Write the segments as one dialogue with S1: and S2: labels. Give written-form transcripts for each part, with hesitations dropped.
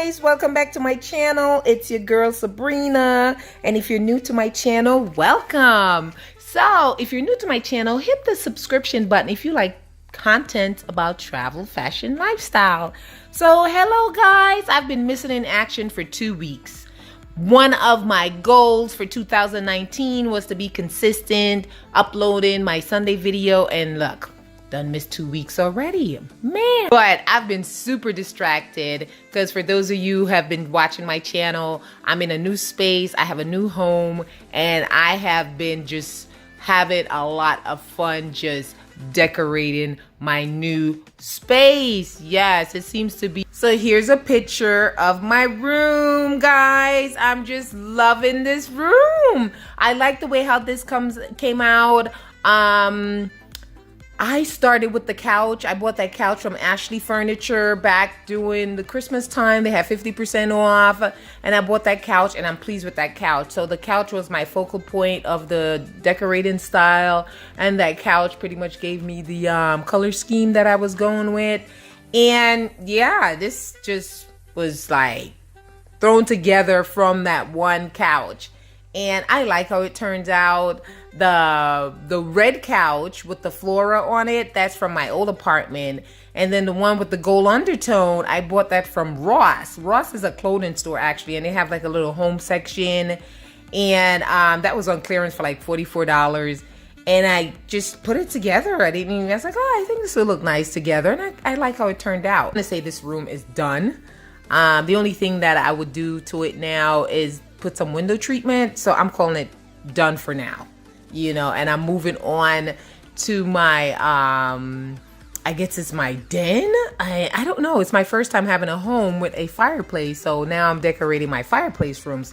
S1: guys, welcome back to my channel. It's your girl Sabrina, and if you're new to my channel, welcome. So if you're new to my channel, hit the subscription button if you like content about travel, fashion, lifestyle. So hello guys, I've been missing in action for 2 weeks. One of my goals for 2019 was to be consistent, uploading my Sunday video, and look, done missed 2 weeks already, man. But I've been super distracted because for those of you who have been watching my channel, I'm in a new space, I have a new home, and I have been just having a lot of fun just decorating my new space. Yes, it seems to be. So here's a picture of my room, guys. I'm just loving this room. I like the way how this came out. I started with the couch. I bought that couch from Ashley Furniture back during the Christmas time. They had 50% off, and I bought that couch, and I'm pleased with that couch. So the couch was my focal point of the decorating style, and that couch pretty much gave me the color scheme that I was going with. And yeah, this just was like thrown together from that one couch. And I like how it turns out. The red couch with the flora on it, that's from my old apartment. And then the one with the gold undertone, I bought that from Ross. Ross is a clothing store actually, and they have like a little home section. And that was on clearance for like $44. And I just put it together. I was like, oh, I think this will look nice together. And I like how it turned out. I'm gonna say this room is done. The only thing that I would do to it now is put some window treatment. So I'm calling it done for now. You know, and I'm moving on to my, I guess it's my den. I don't know. It's my first time having a home with a fireplace. So now I'm decorating my fireplace room.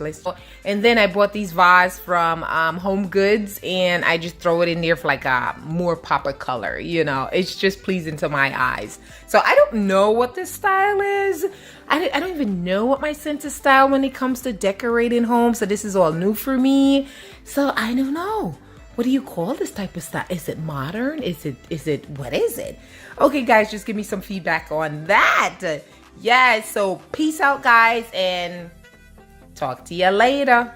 S1: And then I bought these vases from Home Goods, and I just throw it in there for like a more pop of color. You know, it's just pleasing to my eyes. So I don't know what this style is. I don't even know what my sense of style when it comes to decorating homes. So this is all new for me. So I don't know. What do you call this type of style? Is it modern? Is it, what is it? Okay, guys, just give me some feedback on that. Yeah, so peace out, guys, and talk to you later.